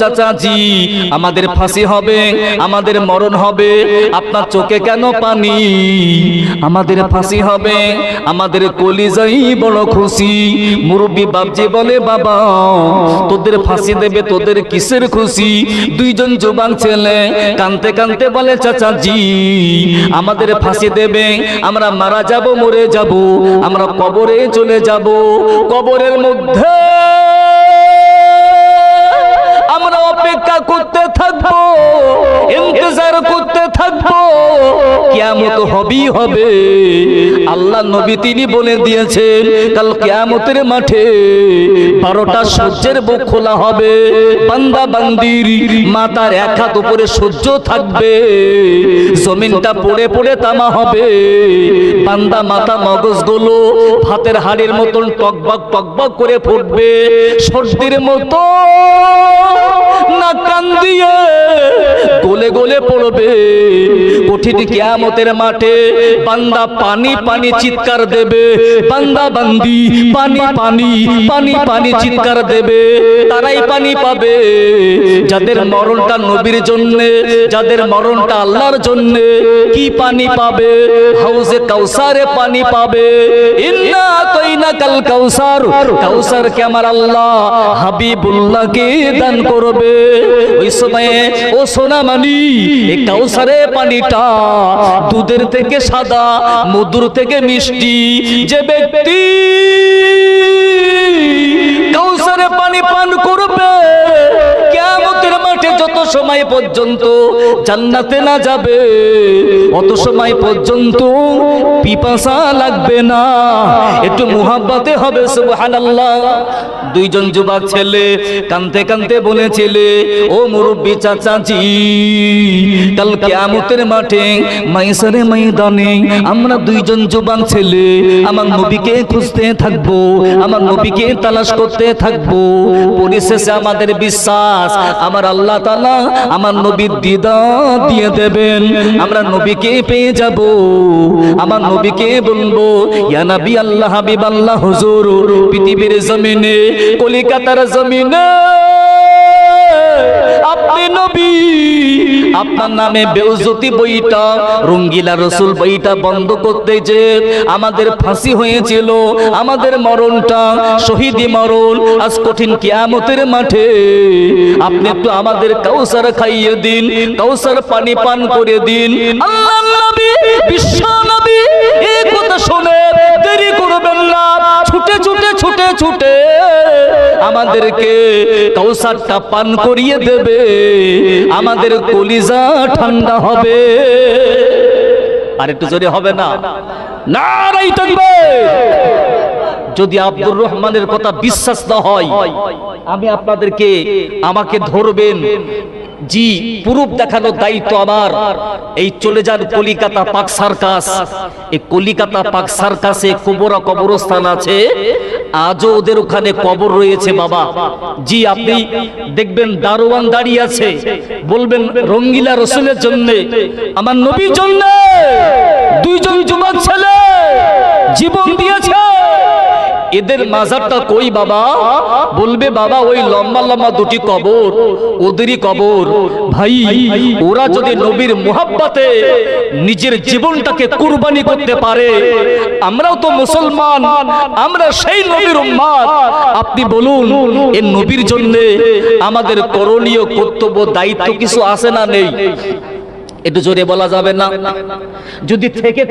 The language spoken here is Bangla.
চাচাজি আমাদের ফাঁসি হবে, আমাদের মরণ হবে, আপনার চোখে কেন পানি? আমাদের ফাঁসি হবে, আমাদের কলিজাই বড় খুশি। মুরব্বী বাপজি বলে বাবা তোদের ফাঁসি দেবে, তোদের কিসের খুশি? দুইজন জোবান ছেলে কানতে কানতে বলে চাচাজি আমাদের ফাঁসি দেবে, আমরা মারা যাব, মরে যাব, আমরা কবরে চলে যাব, কবরের মধ্যে আমরা অপেক্ষা করতে থাকবো, ইন্তজার করতে থাকবো, কিয়ামত হবেই হবে। আল্লাহ নবী তিনি বলে দিয়েছেন কাল কিয়ামতের মাঠে 12টা সূর্যের বুক খোলা হবে, বান্দা বান্দির মাথার এক হাত উপরে সূর্য থাকবে, জমিনটা পড়ে পড়ে তামা হবে, বান্দা মাথা মগজগুলো ভাতের হাড়ির মতন টকবক টকবক করে ফুটবে, সর্দির মতো না কান দিয়ে গলে গলে পড়বে। কঠিন কিয়ামতের মাঠে বান্দা পানি পানি চিৎকার দেবে, বান্দা বান্দি পানি পানি পানি পানি চিৎকার দেবে। তারাই পানি পাবে যাদের মরণটা নবীর জন্যে, যাদের মরণটা আল্লাহর জন্যে। কি পানি পাবে? হাউজে কাউসারে পানি পাবে। ইন্না আতাইনাকাল কাউসার, কাউসার কে আমার আল্লাহ হাবিবুল্লাহকে দান করবে। ওই সময়ে ও সোনামানি এই কাউসারে পানিটা দুধের থেকে সাদা, মধুর থেকে মিষ্টি। যে ব্যক্তি কাউসারে পানি পান করবে কিয়ামতের মাঠে যত সময় পর্যন্ত জান্নাতে না যাবে অত সময় পর্যন্ত পিপাসা লাগবে না, একটু মুহাব্বতে হবে। সুবহানাল্লাহ। দুইজন যুবক ছেলে কানতে কানতে বলেছিলে ও মুরব্বী চাচাজি কাল কিয়ামতের মাঠে মাইসারে ময়দানে আমরা দুইজন যুবক ছেলে আমার নবীকে খুঁজতে থাকবো, আমার নবীকে তালাশ করতে থাকবো। পরিশেষে আমাদের বিশ্বাস আমার আল্লাহ তাআলা আমার নবীর দিদার দিয়ে দেবেন, আমরা নবীকে পেয়ে যাব। আমার নবীকে বলবো ইয়া নবী আল্লাহ হাবিব আল্লাহ হুজুর, পৃথিবীর জমিনে কলিকাতার জমিনে আপনি নবী, আপনার নামে বেউজতি বইটা, রঙ্গিলা রসুল বইটা বন্ধ করতে যে আমাদের ফাঁসি হয়েছিল, আমাদের মরণটা শহীদি মরণ আজ কঠিন কিয়ামতের মাঠে আপনি একটু আমাদের কাউসার খাইয়ে দিন, কাউসার পানি পান করে দিন। আল্লাহর নবী বিশ্ব নবী এই কথা শুনে দেরি করবেন না, ছুটে ছুটে ছুটে ছুটে আমাদেরকে কাউসারটা পান করিয়ে দেবে, আমাদের কলিজা ঠান্ডা হবে। আর একটু জোরে হবে না? নারায়ে তাকবীর। যদি আব্দুর রহমানের কথা বিশ্বাস না হয় আমি আপনাদেরকে, আমাকে ধরবেন, জি প্রুফ দেখানোর দায়িত্ব আমার। এই চলে যান কলিকাতা পাক সার্কাস, এই কলিকাতা পাক সার্কাসে কুবরা কবরস্থান আছে, আজও ওদের ওখানে কবর রয়েছে বাবা। জি আপনি দেখবেন দারোয়ান দাঁড়িয়ে আছে, বলবেন রঙ্গিলা রসুলের জন্য, আমার নবীর জন্য দুইজন যুবক ছেলে জীবন দিয়েছে, এদের মাজারটা কই বাবা? বলবে বাবা ওই লম্বা লম্বা দুটি কবর ওদেরই কবর। ভাই ওরা যদি নবীর মুহাব্বতে নিজের জীবনটাকে কুরবানি করতে পারে, আমরাও তো মুসলমান, আমরা সেই নবীর উম্মত। আপনি বলুন এই নবীর জন্য আমাদের করণীয় কর্তব্য দায়িত্ব কিছু আছে না নেই? একটু জোরে বলা যাবে না? যদি থেকে